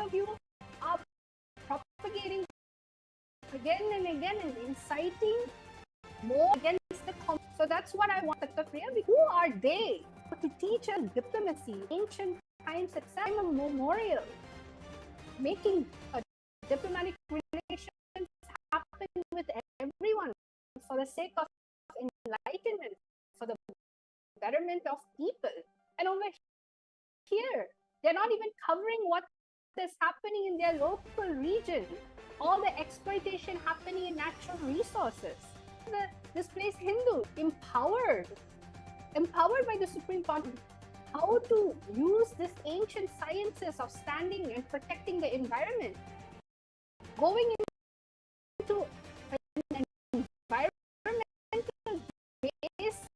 of you are propagating again and again and inciting more against the so that's what I want. Who are they to teach us diplomacy? Ancient times itself, a memorial, making a diplomatic relations happen with everyone for the sake of enlightenment, for the betterment of people. And over here, they're not even covering what is happening in their local region, all the exploitation happening in natural resources. The displaced Hindu, empowered by the Supreme Pontiff, how to use this ancient sciences of standing and protecting the environment, going into an environmental based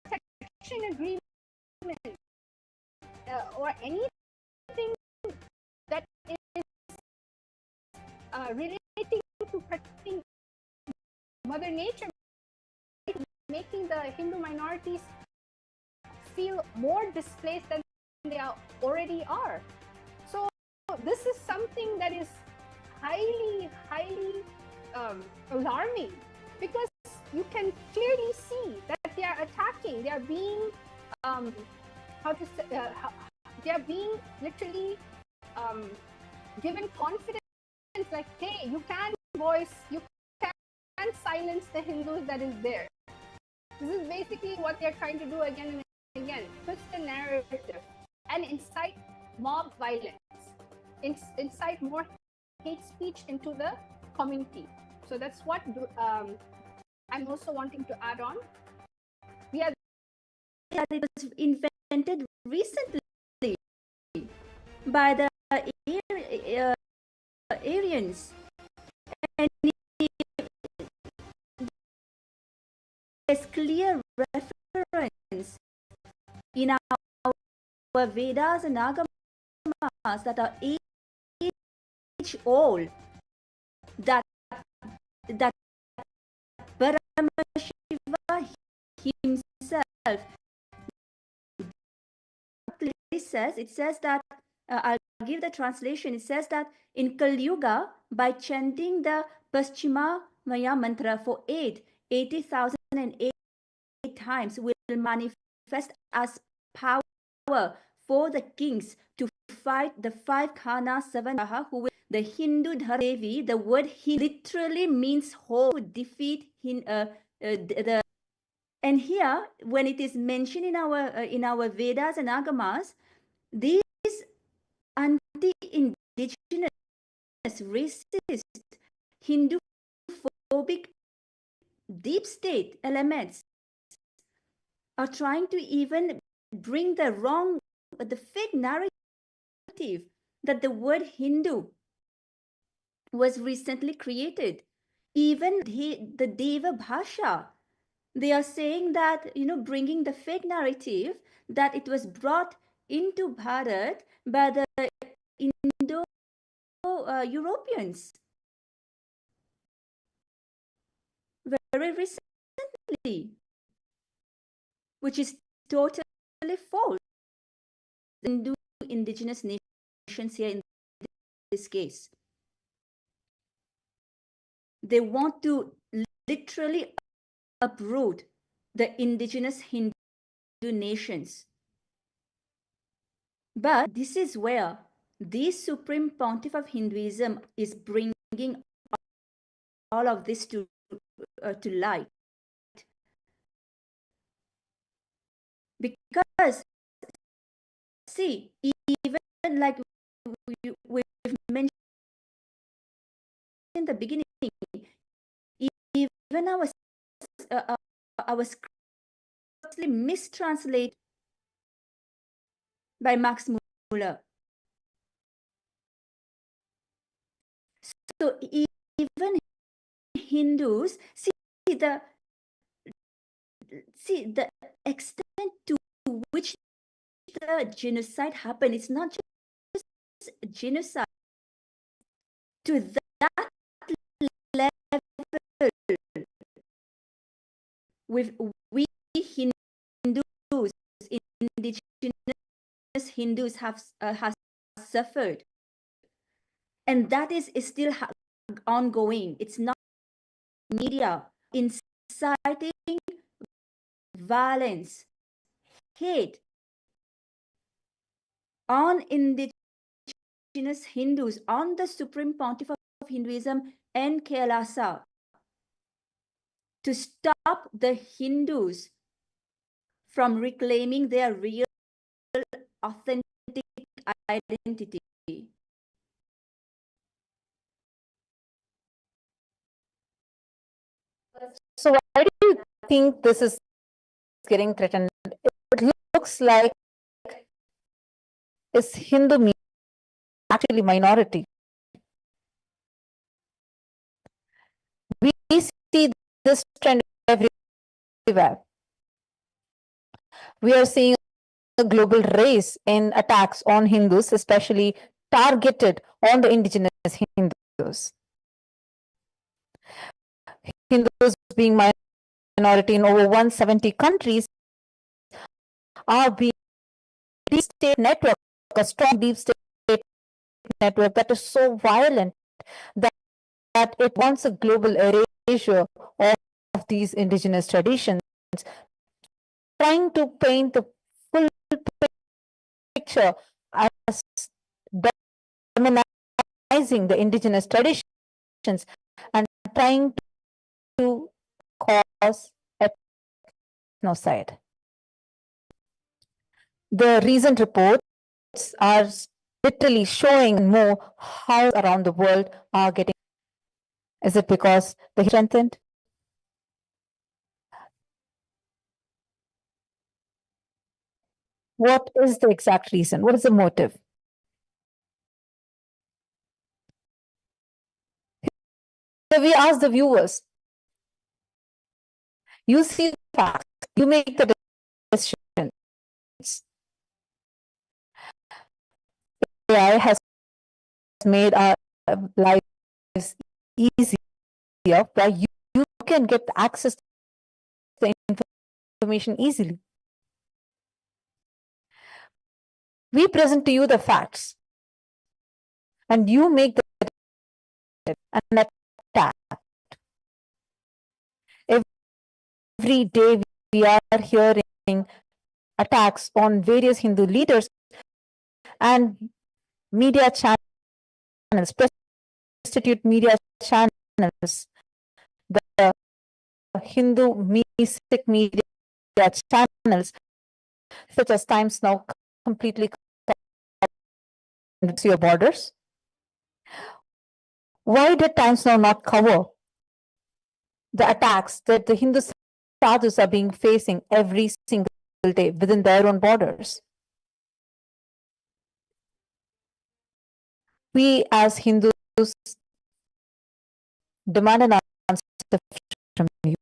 protection agreement or anything that is relating to protecting Mother Nature, making the Hindu minorities feel more displaced than they already are. So this is something that is highly alarming, because you can clearly see that they are attacking. They are being they are being literally given confidence, like, hey, you can silence the Hindus that is there. This is basically what they're trying to do again and again. Twist the narrative and incite mob violence, incite more hate speech into the community. So that's what I'm also wanting to add on. That it was invented recently by the Aryans, and there's clear reference in our Vedas and Agamas that are age old, that Paramashiva himself it says that I'll give the translation. It says that in Kali Yuga, by chanting the Paschima Maya mantra for 80,008 times, will manifest as power for the kings to fight the 5 Khana 7 who will the Hindu Devi. The word Hindu literally means whole, defeat the. And here, when it is mentioned in our Vedas and Agamas, these anti-indigenous, racist, Hindu-phobic, deep state elements are trying to even bring the fake narrative that the word Hindu was recently created. Even the Deva Bhasha, they are saying that, bringing the fake narrative that it was brought into Bharat by the Indo-Europeans very recently, which is totally false. Hindu indigenous nations here in this case, they want to literally uproot the indigenous Hindu nations. But this is where the Supreme Pontiff of Hinduism is bringing all of this to light. Because, see, even like we've mentioned in the beginning, even our scripts mistranslate by Max Muller. So even Hindus see the extent to which the genocide happened. It's not just genocide. To that level, we Hindus, indigenous Hindus has suffered. And that is still ongoing. It's not media inciting violence, hate on indigenous Hindus, on the Supreme Pontiff of Hinduism and KAILASA, to stop the Hindus from reclaiming their real, authentic identity. So why do you think this is getting threatened? It looks like is Hindu actually minority. We see this trend everywhere. We are seeing a global race in attacks on Hindus, especially targeted on the indigenous Hindus. Hindus being minority in over 170 countries are being deep state network, a strong deep state network that is so violent that it wants a global erasure of these indigenous traditions, trying to paint the full picture as demonizing the indigenous traditions and trying to cause ethnocide. The recent reports are literally showing more how around the world are getting. Is it because they strengthened? What is the exact reason? What is the motive? So we ask the viewers, you see the facts, you make the decisions. AI has made our lives easier, where you can get access to the information easily. We present to you the facts, and you make an attack. Every day we are hearing attacks on various Hindu leaders and media channels, prostitute media channels, the Hindumisic media channels, such as Times Now, completely to your borders. Why did Times Now not cover the attacks that the Hindu sadhus are being facing every single day within their own borders? We as Hindus demand an answer from you.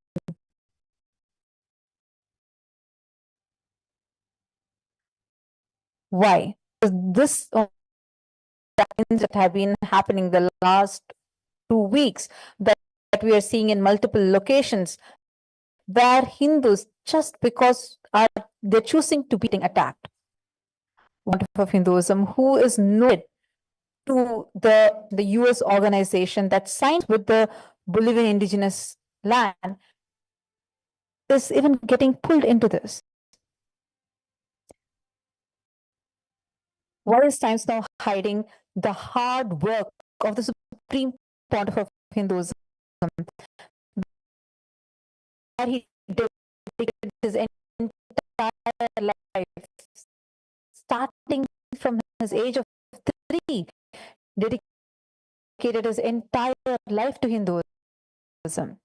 Why? This that have been happening the last 2 weeks that we are seeing in multiple locations where Hindus, just because they're choosing to be attacked. One of Hinduism, who is known to the US organization that signed with the Bolivian indigenous land, is even getting pulled into this. Why is Times Now hiding the hard work of the Supreme Pontiff of Hinduism, where he dedicated his entire life, starting from his age of 3, dedicated his entire life to Hinduism?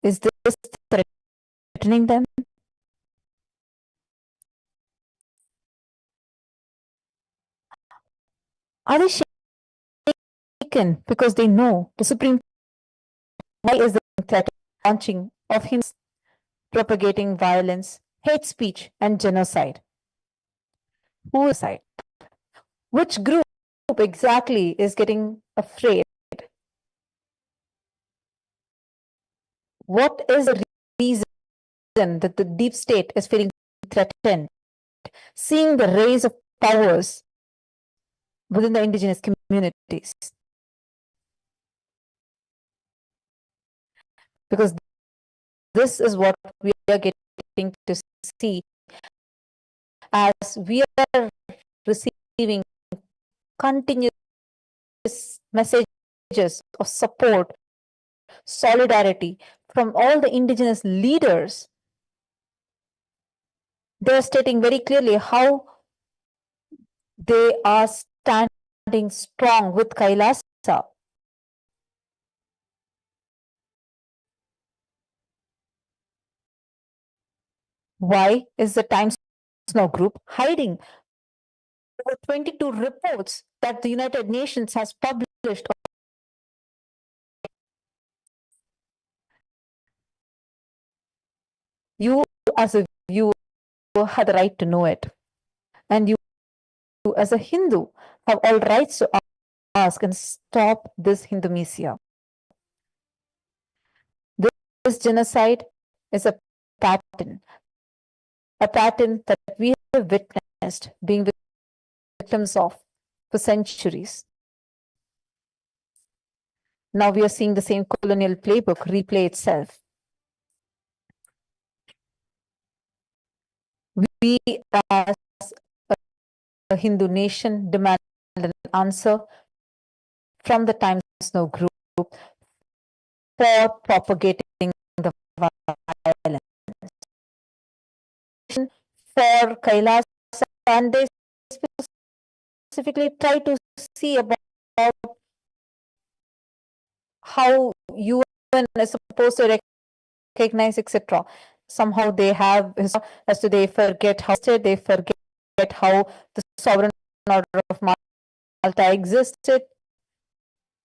Is this threatening them? Are they shaken because they know the Supreme? Why is the threat launching of Hindus propagating violence, hate speech, and genocide? Who is side? Which group exactly is getting afraid? What is the reason that the deep state is feeling threatened, seeing the rise of powers within the indigenous communities. Because this is what we are getting to see as we are receiving continuous messages of support, solidarity from all the indigenous leaders. They are stating very clearly how they are standing strong with KAILASA. Why is the Times Now group hiding? Over 22 reports that the United Nations has published. You, as a viewer, had the right to know it. And you, as a Hindu, have all rights to ask and stop this Hindumisic. This genocide is a pattern that we have witnessed being victims of for centuries. Now we are seeing the same colonial playbook replay itself. We, as a Hindu nation, demand an answer from the Times Now group for propagating the violence. For KAILASA, and they specifically try to see about how UN is supposed to recognize, etc. Somehow they have, as to they forget how the sovereign order of Malta existed.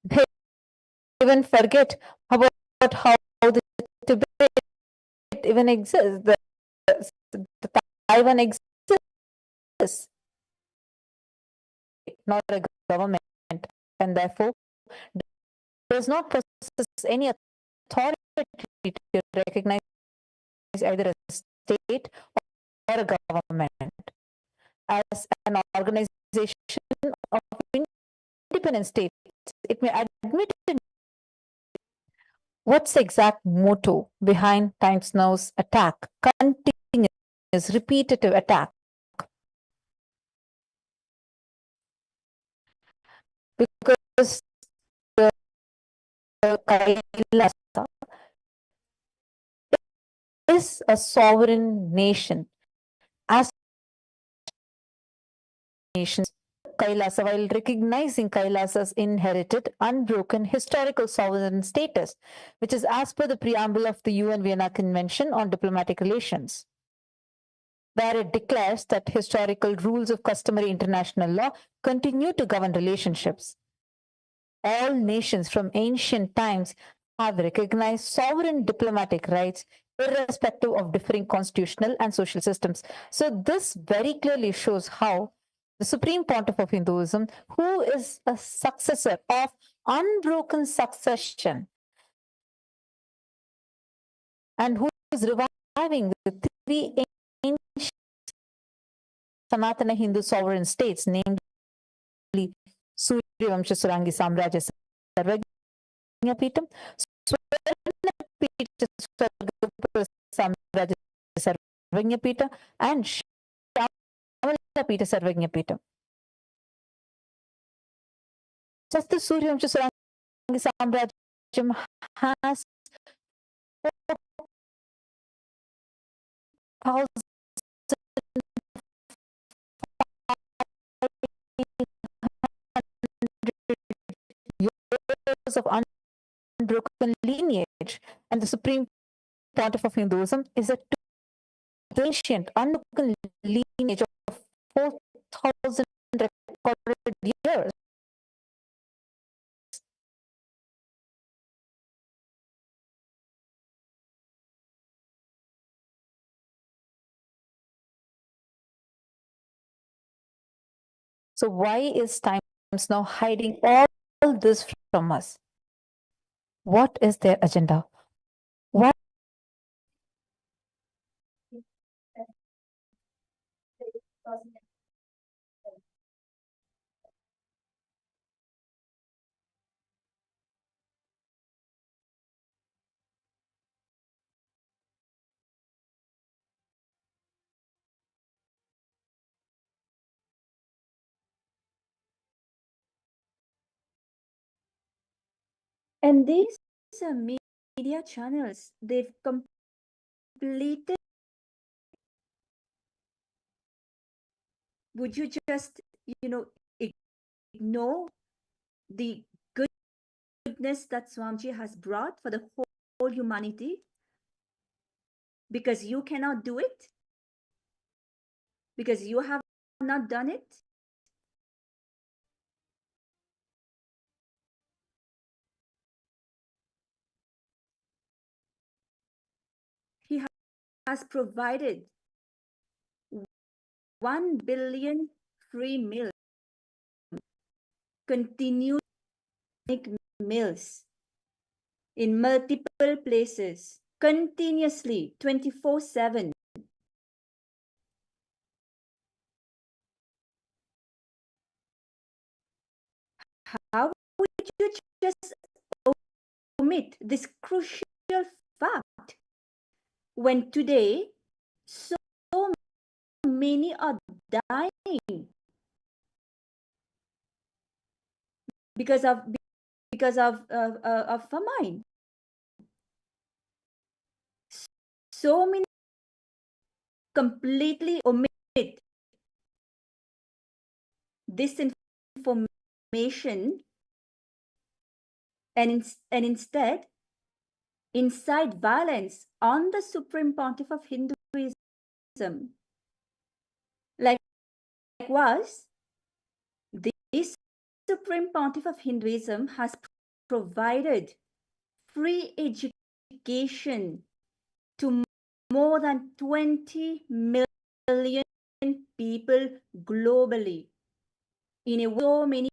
They even forget about how the Tibet even exists, the Taiwan exists, not a government, and therefore does not possess any authority to recognize either a state or a government as an organization of independent states. It may admit it. What's the exact motto behind Times Now's attack? Continuous, repetitive attack. Because the KAILASA is a sovereign nation. As nations, KAILASA, while recognizing KAILASA's inherited, unbroken historical sovereign status, which is as per the preamble of the UN Vienna Convention on Diplomatic Relations, where it declares that historical rules of customary international law continue to govern relationships. All nations from ancient times have recognized sovereign diplomatic rights irrespective of differing constitutional and social systems. So this very clearly shows how the Supreme Pontiff of Hinduism, who is a successor of unbroken succession and who is reviving the three ancient Sanatana Hindu sovereign states, namely Suryavamsha Surangi Samrajya Sarvagyapitam, Swarnapita Samrajya Sarvagyapitam, and Shamalapita Sarvagyapitam. Just the Suryavamsha Surangi Samrajyam has 4,000 years of unbroken lineage, and the Supreme Pontiff of Hinduism is a ancient, unbroken lineage of 4,000 recorded years. So why is Times Now hiding all this from us? What is their agenda? What And these media channels, they've completed. Would you just, ignore the goodness that Swamiji has brought for the whole humanity because you cannot do it? Because you have not done it? He has provided 1 billion free meals, continuous meals in multiple places, continuously, 24/7. How would you just omit this crucial fact when today so many are dying because of famine? So many completely omit this information and instead incite violence on the Supreme Pontiff of Hinduism. Likewise, this Supreme Pontiff of Hinduism has provided free education to more than 20 million people globally in so many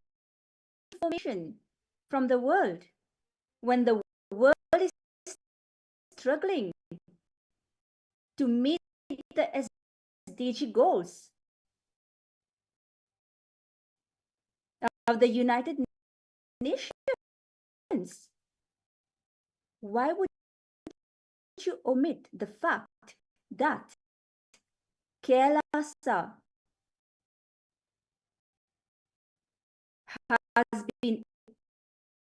information from the world when the world is struggling to meet the SDG goals of the United Nations. Why would you omit the fact that KAILASA has been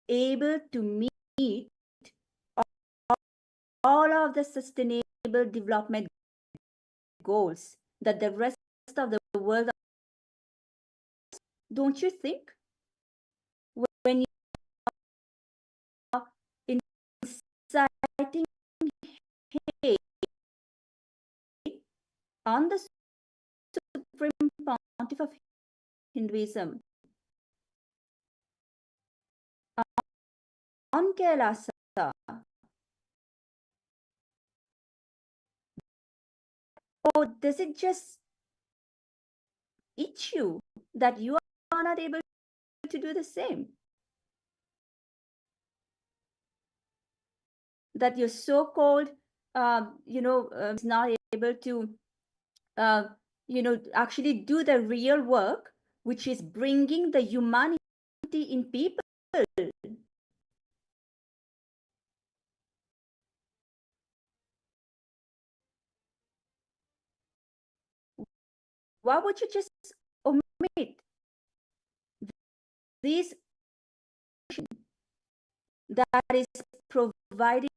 able to meet all of the sustainable development goals that the rest of the world? Don't you think? When you are inciting hate on the Supreme Pontiff of Hinduism, on KAILASA, or does it just eat you that you are not able to do the same? That your so-called, is not able to, actually do the real work, which is bringing the humanity in people. Why would you just omit these that is providing?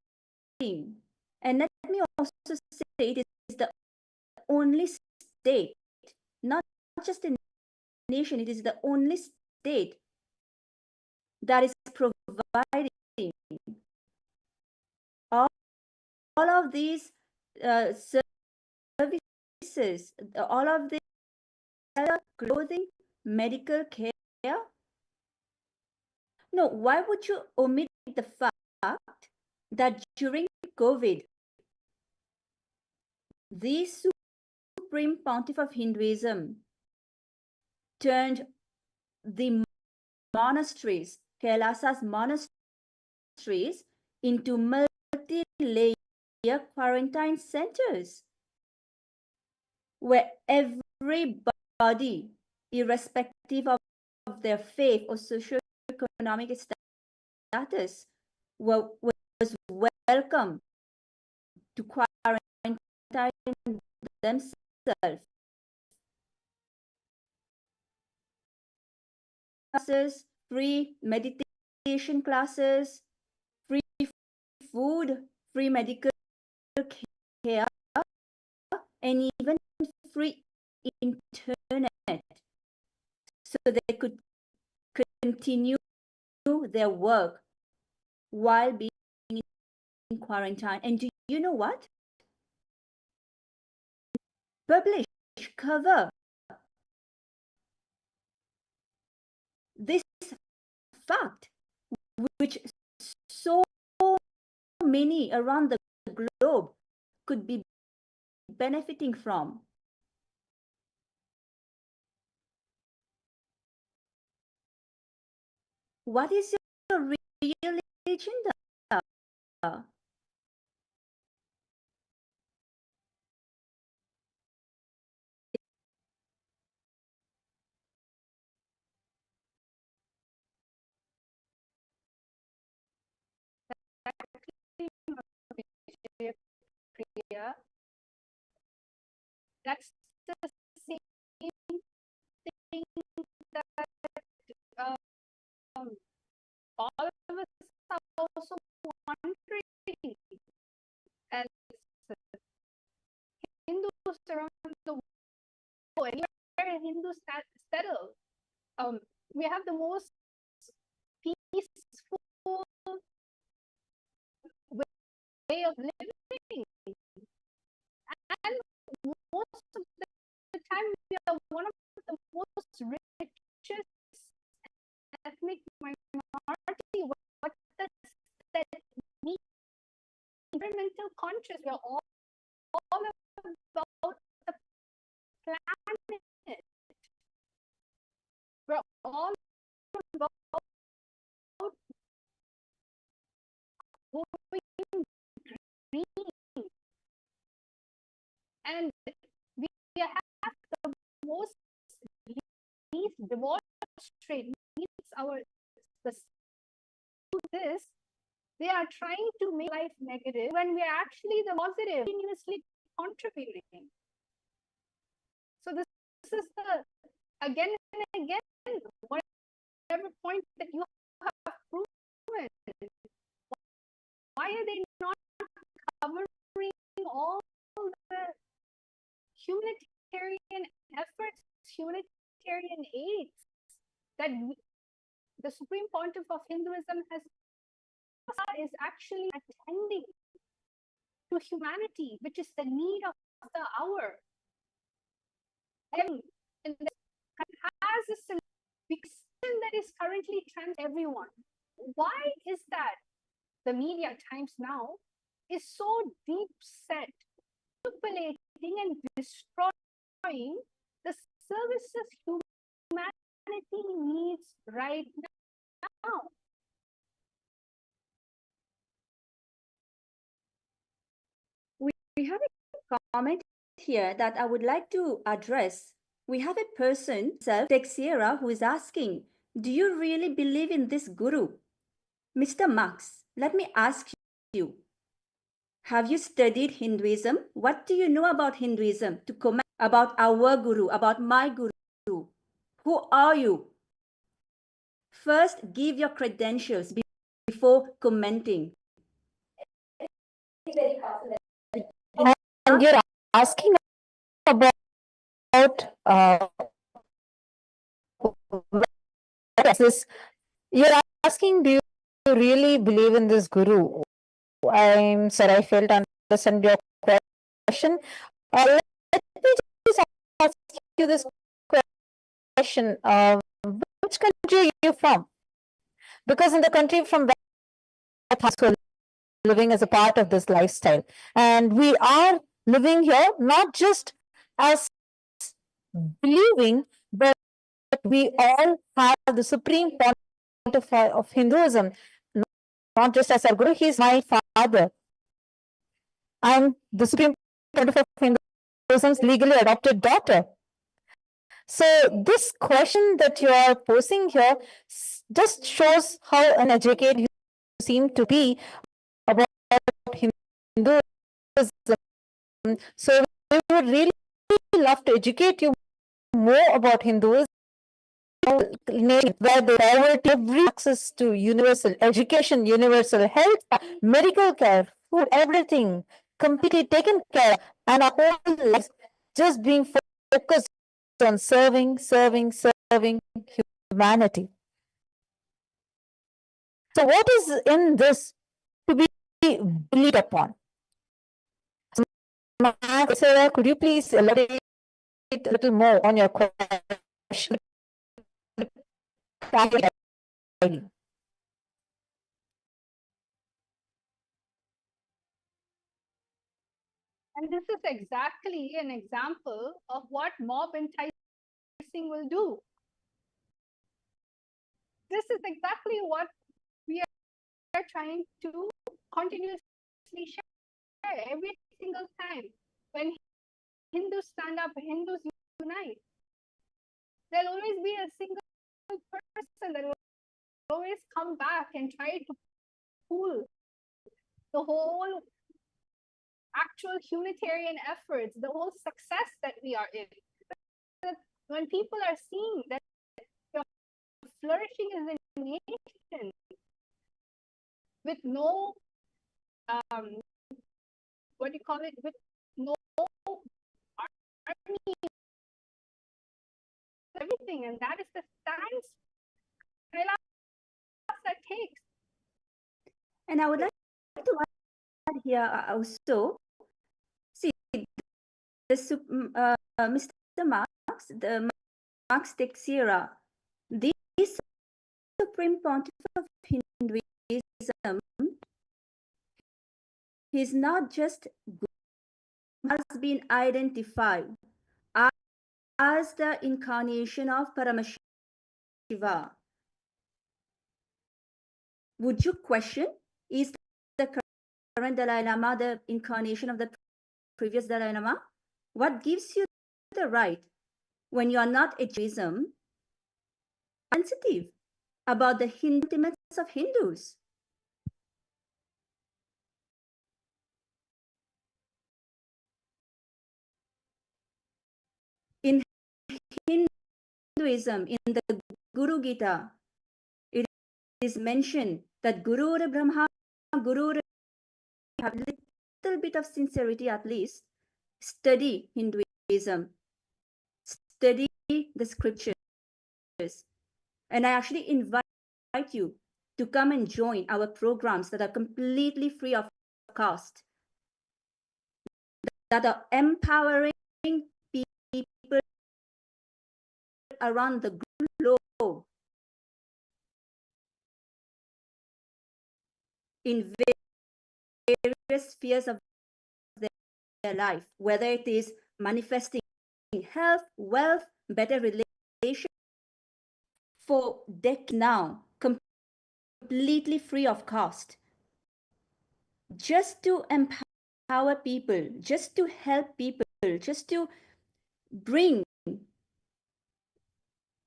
And let me also say it is the only state, not just a nation, it is the only state that is providing all of these services, all of the clothing, medical care. No, why would you omit the fact that during COVID, the Supreme Pontiff of Hinduism turned the monasteries, KAILASA's monasteries, into multi-layer quarantine centers? where everybody, irrespective of their faith or socio-economic status, was welcome to quarantine themselves. Classes, free meditation classes, free food, free medical care, and even free internet, so they could continue their work while being in quarantine. And do you know what? Publish, cover this fact, which so many around the globe could be benefiting from. What is your real agenda? Priya, that's the same thing that all of us are also wondering as Hindus around the world, anywhere Hindus settle. We have the most peaceful way of living, and most of the time we are one of the most richest ethnic minority. What does that mean? Environmental conscious. We are all about the planet. We're all about going green, and we have the most least demonstrate needs our this. They are trying to make life negative when we are actually the positive, continuously contributing. So this is the again and again, whatever point that you have proven, why are they not covering all the humanitarian efforts, humanitarian aids that the Supreme Pontiff of Hinduism is actually attending to humanity, which is the need of the hour. And has a solution that is currently trans everyone. Why is that? The media times now is so deep set, manipulating and destroying the services humanity needs right now. We have a comment here that I would like to address. We have a person, Texiera, who is asking, do you really believe in this guru? Mr. Marx, let me ask you, have you studied Hinduism? What do you know about Hinduism to comment about our guru, about my guru? Who are you? First, give your credentials before commenting. And you're asking about this. You're asking, do you really believe in this guru? I'm sorry, I failed to understand your question. Let me just ask you this question. Which country are you from? Because in the country from where we're living as a part of this lifestyle, and we are living here not just as believing, but we all have the Supreme Pontiff of Hinduism, not just as our guru. He's my father. I'm the Supreme Pontiff of Hinduism. Hinduism's legally adopted daughter. So this question that you are posing here just shows how uneducated you seem to be about Hinduism. So we would really love to educate you more about Hinduism, where the poverty, every access to universal education, universal health, medical care, food, everything completely taken care of, and our whole lives just being focused on serving humanity. So what is in this to be believed upon? Sarah, could you please elaborate a little more on your question? And this is exactly an example of what mob enticing will do. This is exactly what we are trying to continuously share every single time. When Hindus stand up, Hindus unite, there'll always be a single person that will always come back and try to pull the whole actual humanitarian efforts, the whole success that we are in. When people are seeing that you're flourishing as a nation with no, what do you call it, with no army, everything, and that is the stance KAILASA takes. And I would like to add here also, see, Mr. Marx, the Marx Texera, the Supreme Pontiff of Hinduism, he's not just has been identified as the incarnation of Paramashiva. Would you question, is the current Dalai Lama the incarnation of the previous Dalai Lama? What gives you the right, when you are not a Judaism, sensitive about the sentiments of Hindus? In Hinduism, in the Guru Gita, it is mentioned that Guru Brahma, Guru, have a little bit of sincerity at least, study Hinduism, study the scriptures. And I actually invite you to come and join our programs that are completely free of cost, that are empowering people around the globe in various spheres of their life, whether it is manifesting health, wealth, better relations, for decades now, completely free of cost, just to empower people, just to help people, just to bring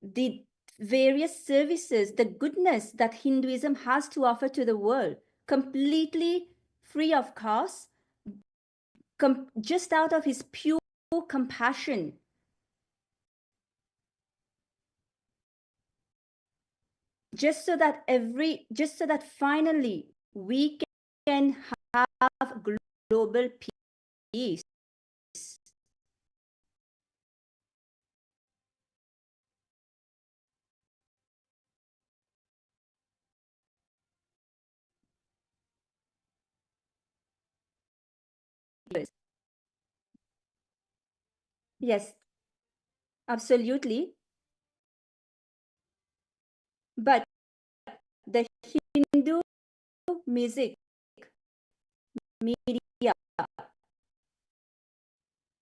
the various services, the goodness that Hinduism has to offer to the world, completely free of cost, just out of his pure compassion. Just so that finally we can have global peace. Yes, absolutely. But the Hindu music media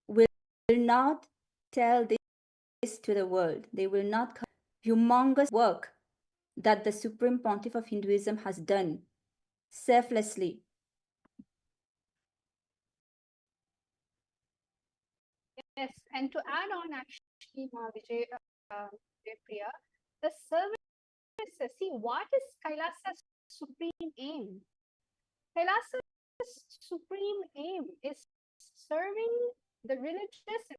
will not tell this to the world. They will not cover humongous work that the Supreme Pontiff of Hinduism has done selflessly. Yes, and to add on, actually, Priya, the services. See, what is Kailasa's supreme aim? Kailasa's supreme aim is serving the religious and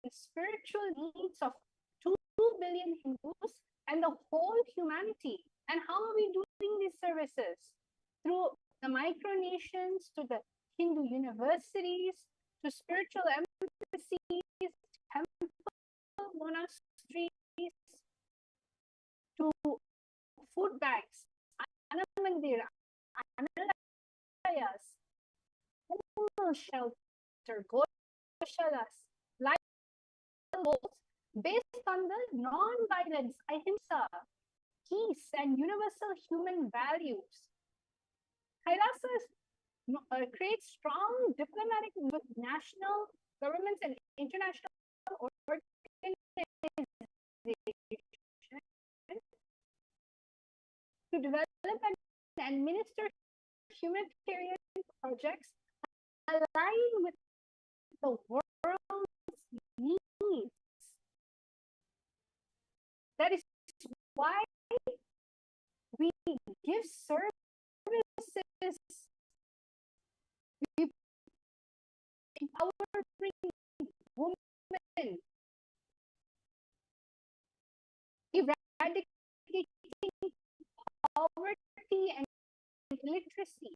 spiritual needs of 2 billion Hindus and the whole humanity. And how are we doing these services? Through the micronations, to the Hindu universities, to spiritual embassies, temple monasteries, to food banks, Annamandir, Analayas, animal shelter, goshalas, life goals based on the non-violence, ahimsa, peace, and universal human values. Kailasa creates strong diplomatic with national governments and international organizations to develop and administer humanitarian projects aligned with the world's needs. That is why we give services, we empowering women, eradicating poverty and illiteracy,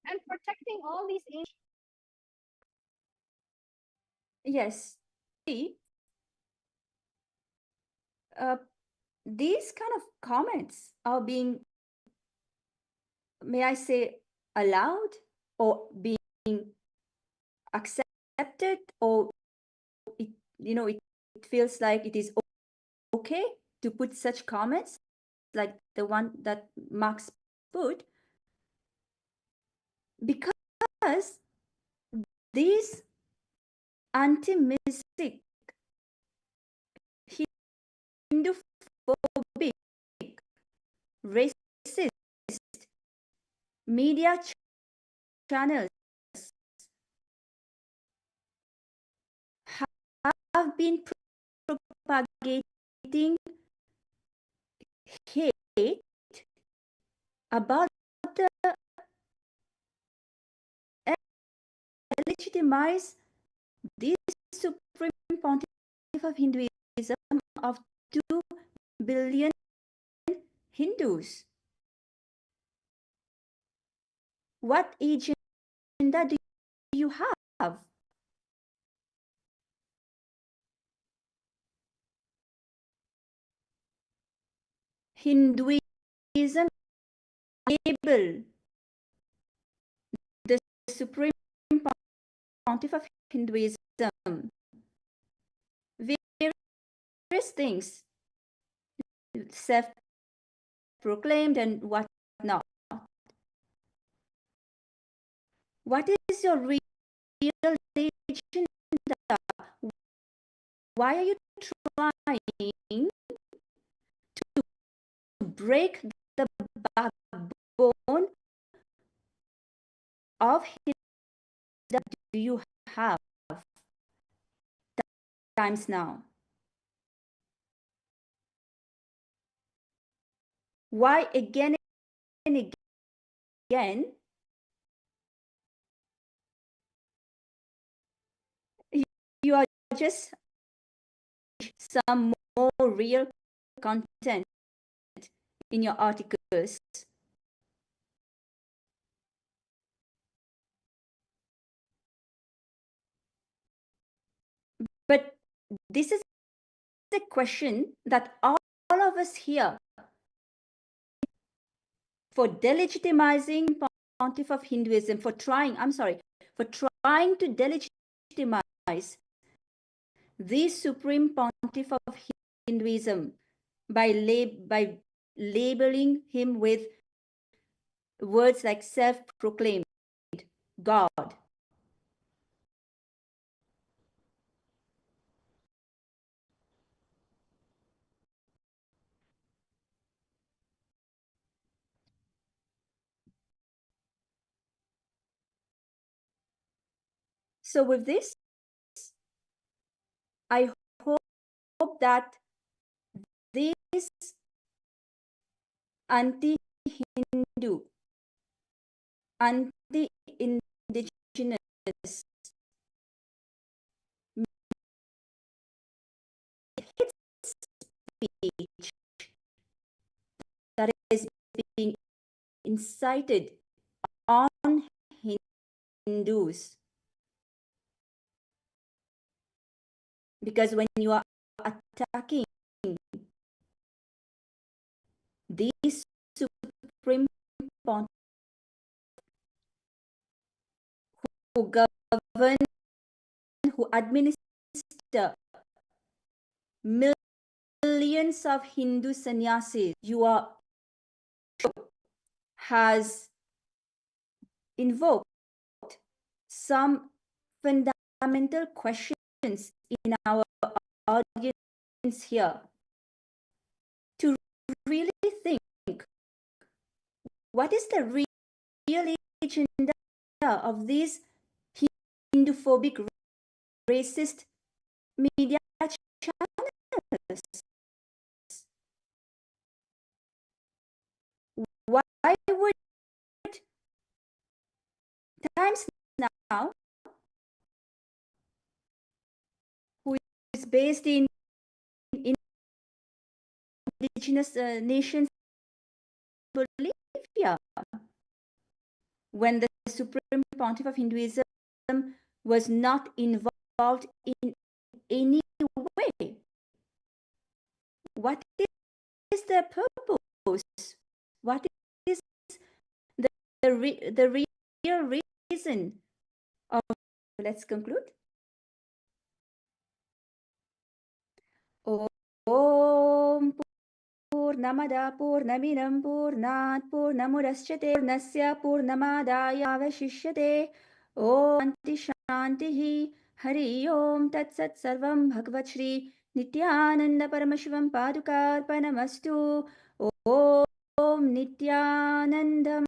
and protecting all these ancient. Yes. See, these kind of comments are being, may I say, allowed or being accepted, or it, it feels like it is okay to put such comments like the one that Marx put, because these anti-Mystic, Hinduphobic, racist media channels have been propagating hate about the legitimize this supreme pontiff of Hinduism of 2 billion Hindus. What agenda do you have? Hinduism label the supreme pontiff of Hinduism various things, self-proclaimed and whatnot. What is your real agenda? Why are you trying to break the backbone of Hinduism that do you have times now? Why again and again you are just some more real content in your articles? But this is the question that all of us here, for delegitimizing pontiff of Hinduism, for trying to delegitimize the supreme pontiff of Hinduism by labeling him with words like self-proclaimed God. So with this, that this anti-Hindu, anti-indigenous hate speech that is being incited on Hindus. Because when you are attacking these supreme pontiffs who govern, who administer millions of Hindu sannyasis, your has invoked some fundamental questions in our audience here to really think, what is the real agenda of these Hinduphobic, racist media channels? Why would Times Now, who is based in indigenous nations, Bolivia, when the Supreme Pontiff of Hinduism was not involved in any way? What is the purpose? What is the real reason of? Let's conclude. Om Purnamada Purnamidam Purnat Purnamudachyate Purnasya Purnamadaya Avashishyate. Om Shanti Hari Om Tat Sat Sarvam Bhagavad Shri Nithyananda Paramashivam Padukarpanamastu. Om Nithyanandam